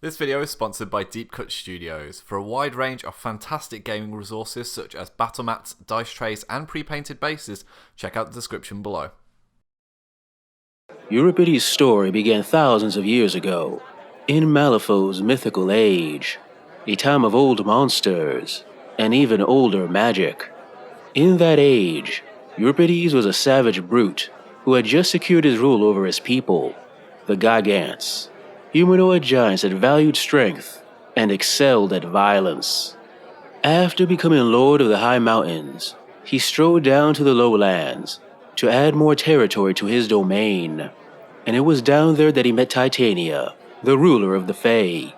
This video is sponsored by Deep Cut Studios. For a wide range of fantastic gaming resources such as battle mats, dice trays and pre-painted bases, check out the description below. Euripides' story began thousands of years ago, in Malifaux's mythical age, a time of old monsters, and even older magic. In that age, Euripides was a savage brute who had just secured his rule over his people, the Gigants, humanoid giants that valued strength and excelled at violence. After becoming lord of the high mountains, he strode down to the lowlands to add more territory to his domain. And it was down there that he met Titania, the ruler of the Fae.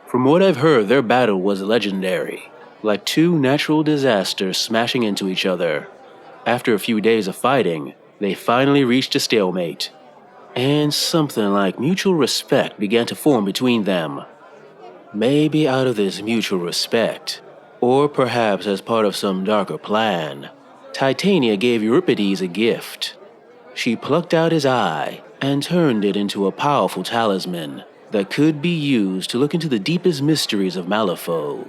From what I've heard, their battle was legendary, like two natural disasters smashing into each other. After a few days of fighting, they finally reached a stalemate, and something like mutual respect began to form between them. Maybe out of this mutual respect, or perhaps as part of some darker plan, Titania gave Euripides a gift. She plucked out his eye and turned it into a powerful talisman that could be used to look into the deepest mysteries of Malifaux.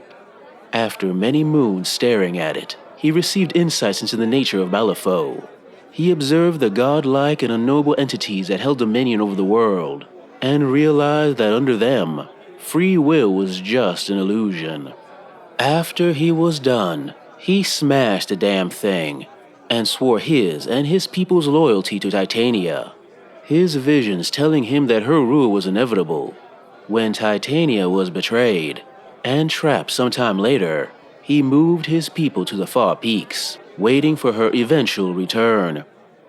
After many moons staring at it, he received insights into the nature of Malifaux. He observed the godlike and unknowable entities that held dominion over the world, and realized that under them, free will was just an illusion. After he was done, he smashed the damn thing, and swore his and his people's loyalty to Titania, his visions telling him that her rule was inevitable. When Titania was betrayed and trapped sometime later, he moved his people to the far peaks, waiting for her eventual return.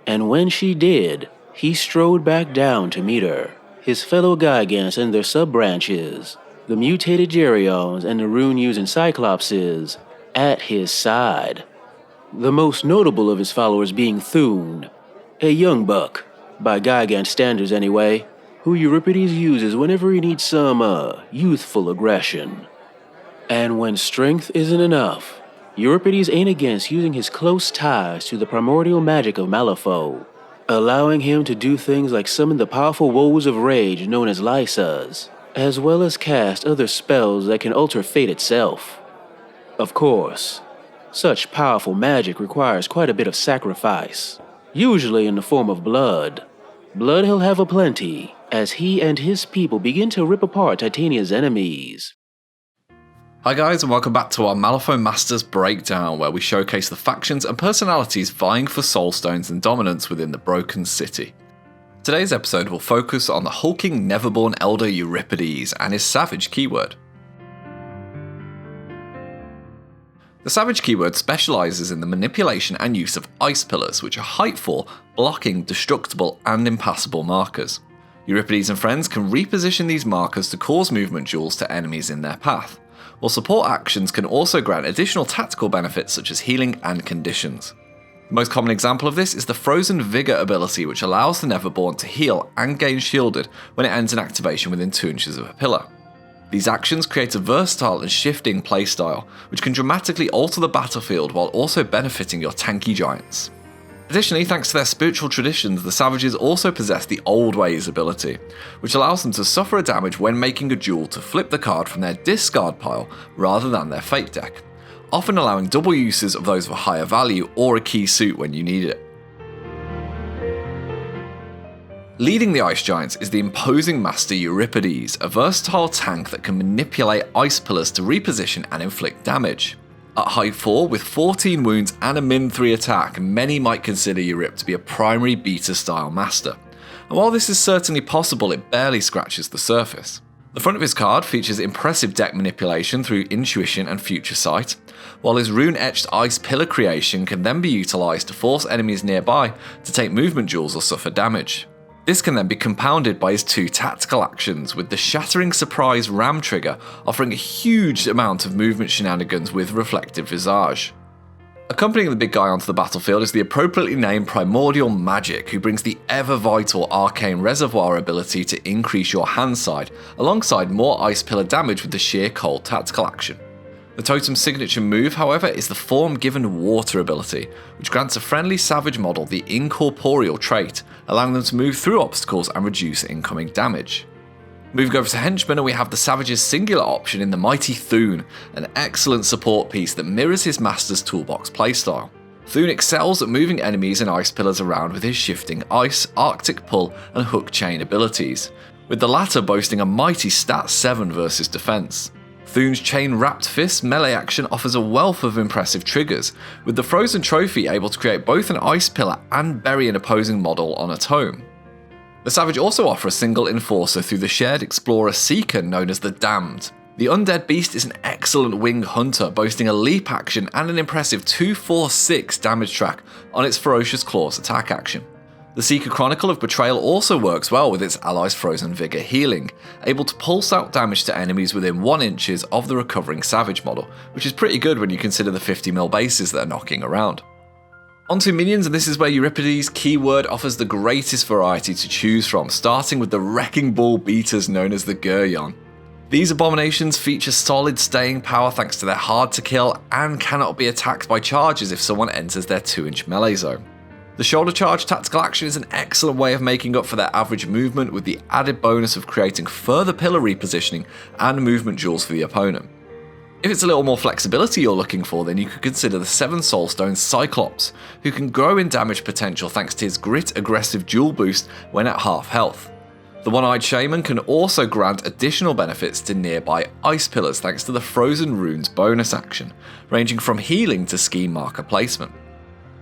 And when she did, he strode back down to meet her, his fellow Gigants and their sub-branches, the mutated Geryones and the rune-using Cyclopses, at his side. The most notable of his followers being Thune, a young buck, by Gigant standards anyway, who Euripides uses whenever he needs some, youthful aggression. And when strength isn't enough, Euripides ain't against using his close ties to the primordial magic of Malifaux, allowing him to do things like summon the powerful woes of rage known as Lysas, as well as cast other spells that can alter fate itself. Of course, such powerful magic requires quite a bit of sacrifice, usually in the form of blood. Blood he'll have aplenty, as he and his people begin to rip apart Titania's enemies. Hi guys, and welcome back to our Malifaux Masters breakdown, where we showcase the factions and personalities vying for soul stones and dominance within the Broken City. Today's episode will focus on the hulking Neverborn elder Euripides and his savage keyword. The savage keyword specialises in the manipulation and use of ice pillars, which are Heightfall, blocking, destructible and impassable markers. Euripides and friends can reposition these markers to cause movement duels to enemies in their path, while support actions can also grant additional tactical benefits such as healing and conditions. The most common example of this is the Frozen Vigor ability, which allows the Neverborn to heal and gain shielded when it ends an activation within 2 inches of a pillar. These actions create a versatile and shifting playstyle, which can dramatically alter the battlefield while also benefiting your tanky giants. Additionally, thanks to their spiritual traditions, the Savages also possess the Old Ways ability, which allows them to suffer a damage when making a duel to flip the card from their discard pile rather than their fate deck, often allowing double uses of those of a higher value or a key suit when you need it. Leading the Ice Giants is the imposing Master Euripides, a versatile tank that can manipulate ice pillars to reposition and inflict damage. At height 4, with 14 wounds and a min 3 attack, many might consider Eurip to be a primary beta style master, and while this is certainly possible, it barely scratches the surface. The front of his card features impressive deck manipulation through intuition and future sight, while his rune-etched ice pillar creation can then be utilised to force enemies nearby to take movement duels or suffer damage. This can then be compounded by his 2 tactical actions, with the Shattering Surprise Ram trigger offering a huge amount of movement shenanigans with Reflective Visage. Accompanying the big guy onto the battlefield is the appropriately named Primordial Magic, who brings the ever-vital Arcane Reservoir ability to increase your hand side, alongside more Ice Pillar damage with the sheer cold tactical action. The totem's signature move, however, is the Form-Given Water ability, which grants a friendly savage model the Incorporeal trait, allowing them to move through obstacles and reduce incoming damage. Moving over to henchmen, we have the Savage's singular option in the mighty Thune, an excellent support piece that mirrors his master's toolbox playstyle. Thune excels at moving enemies and ice pillars around with his shifting ice, arctic pull and hook chain abilities, with the latter boasting a mighty stat 7 versus defense. Thune's chain-wrapped fist melee action offers a wealth of impressive triggers, with the Frozen Trophy able to create both an ice pillar and bury an opposing model on a tome. The Savage also offers a single enforcer through the shared Explorer Seeker known as the Damned. The undead beast is an excellent wing hunter, boasting a leap action and an impressive 246 damage track on its Ferocious Claws attack action. The Seeker Chronicle of Betrayal also works well with its allies' Frozen Vigor healing, able to pulse out damage to enemies within 1 inches of the recovering Savage model, which is pretty good when you consider the 50mm bases that are knocking around. Onto minions, and this is where Euripides' keyword offers the greatest variety to choose from, starting with the Wrecking Ball beaters known as the Guryon. These abominations feature solid staying power thanks to their hard to kill and cannot be attacked by charges if someone enters their 2-inch melee zone. The shoulder charge tactical action is an excellent way of making up for their average movement, with the added bonus of creating further pillar repositioning and movement jewels for the opponent. If it's a little more flexibility you're looking for, then you could consider the 7 Soulstone Cyclops, who can grow in damage potential thanks to his grit aggressive jewel boost when at half health. The One-Eyed Shaman can also grant additional benefits to nearby ice pillars thanks to the Frozen Runes bonus action, ranging from healing to scheme marker placement.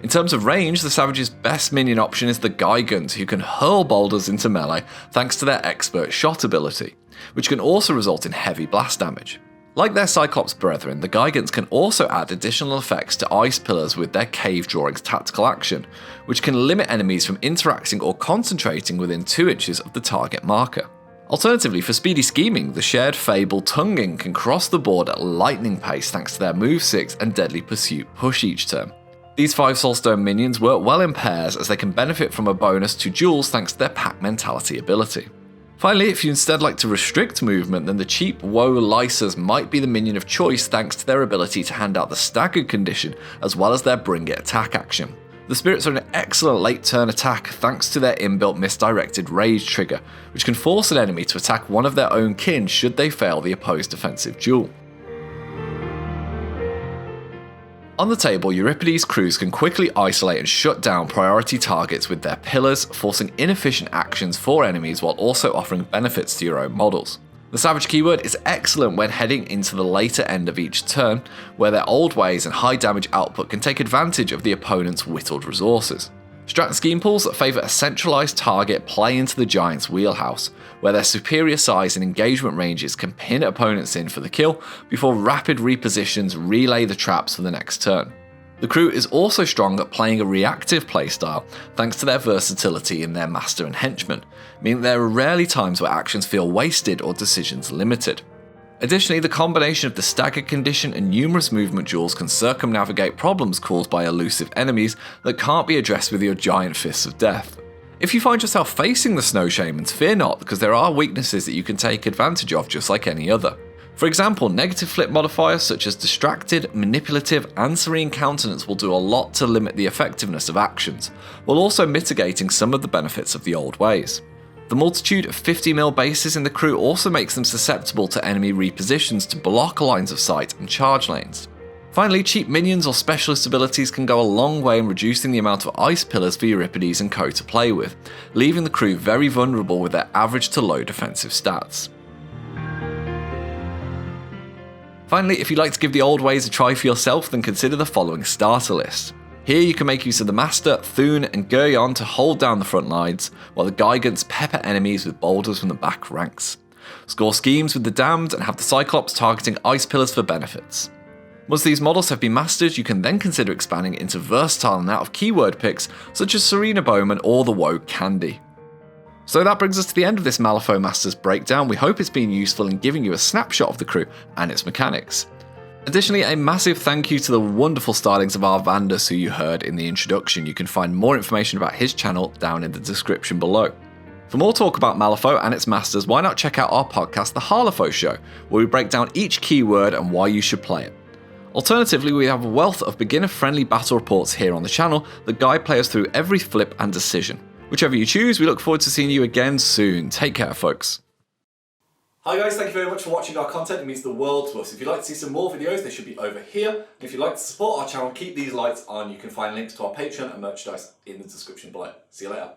In terms of range, the Savage's best minion option is the Gigant, who can hurl boulders into melee thanks to their expert shot ability, which can also result in heavy blast damage. Like their Cyclops brethren, the Gigants can also add additional effects to ice pillars with their Cave Drawings tactical action, which can limit enemies from interacting or concentrating within 2 inches of the target marker. Alternatively, for speedy scheming, the shared Fable Tunging can cross the board at lightning pace thanks to their Move 6 and Deadly Pursuit push each turn. These 5 Soulstone minions work well in pairs as they can benefit from a bonus to duels thanks to their pack mentality ability. Finally, if you instead like to restrict movement, then the cheap Woe Lysers might be the minion of choice thanks to their ability to hand out the staggered condition as well as their Bring It attack action. The spirits are an excellent late turn attack thanks to their inbuilt misdirected rage trigger, which can force an enemy to attack one of their own kin should they fail the opposed defensive duel. On the table, Euripides' crews can quickly isolate and shut down priority targets with their pillars, forcing inefficient actions for enemies while also offering benefits to your own models. The Savage keyword is excellent when heading into the later end of each turn, where their old ways and high damage output can take advantage of the opponent's whittled resources. Strat and scheme pools that favour a centralised target play into the Giant's wheelhouse, where their superior size and engagement ranges can pin opponents in for the kill before rapid repositions relay the traps for the next turn. The crew is also strong at playing a reactive playstyle thanks to their versatility in their master and henchman, meaning there are rarely times where actions feel wasted or decisions limited. Additionally, the combination of the staggered condition and numerous movement jewels can circumnavigate problems caused by elusive enemies that can't be addressed with your giant fists of death. If you find yourself facing the Snow Shamans, fear not, because there are weaknesses that you can take advantage of just like any other. For example, negative flip modifiers such as Distracted, Manipulative, and Serene Countenance will do a lot to limit the effectiveness of actions, while also mitigating some of the benefits of the old ways. The multitude of 50mm bases in the crew also makes them susceptible to enemy repositions to block lines of sight and charge lanes. Finally, cheap minions or specialist abilities can go a long way in reducing the amount of ice pillars for Euripides and co to play with, leaving the crew very vulnerable with their average to low defensive stats. Finally, if you'd like to give the old ways a try for yourself, then consider the following starter list. Here you can make use of the Master, Thune and Guryon to hold down the front lines, while the Gigants pepper enemies with boulders from the back ranks. Score schemes with the Damned and have the Cyclops targeting ice pillars for benefits. Once these models have been mastered, you can then consider expanding into versatile and out of keyword picks such as Serena Bowman or the Woe Candy. So that brings us to the end of this Malifaux Masters breakdown. We hope it's been useful in giving you a snapshot of the crew and its mechanics. Additionally, a massive thank you to the wonderful stylings of Arvandus who you heard in the introduction. You can find more information about his channel down in the description below. For more talk about Malifaux and its masters, why not check out our podcast, The Harlefaux Show, where we break down each keyword and why you should play it. Alternatively, we have a wealth of beginner-friendly battle reports here on the channel that guide players through every flip and decision. Whichever you choose, we look forward to seeing you again soon. Take care, folks. Hi guys, thank you very much for watching our content. It means the world to us. If you'd like to see some more videos, they should be over here. And if you'd like to support our channel, keep these lights on. You can find links to our Patreon and merchandise in the description below. See you later.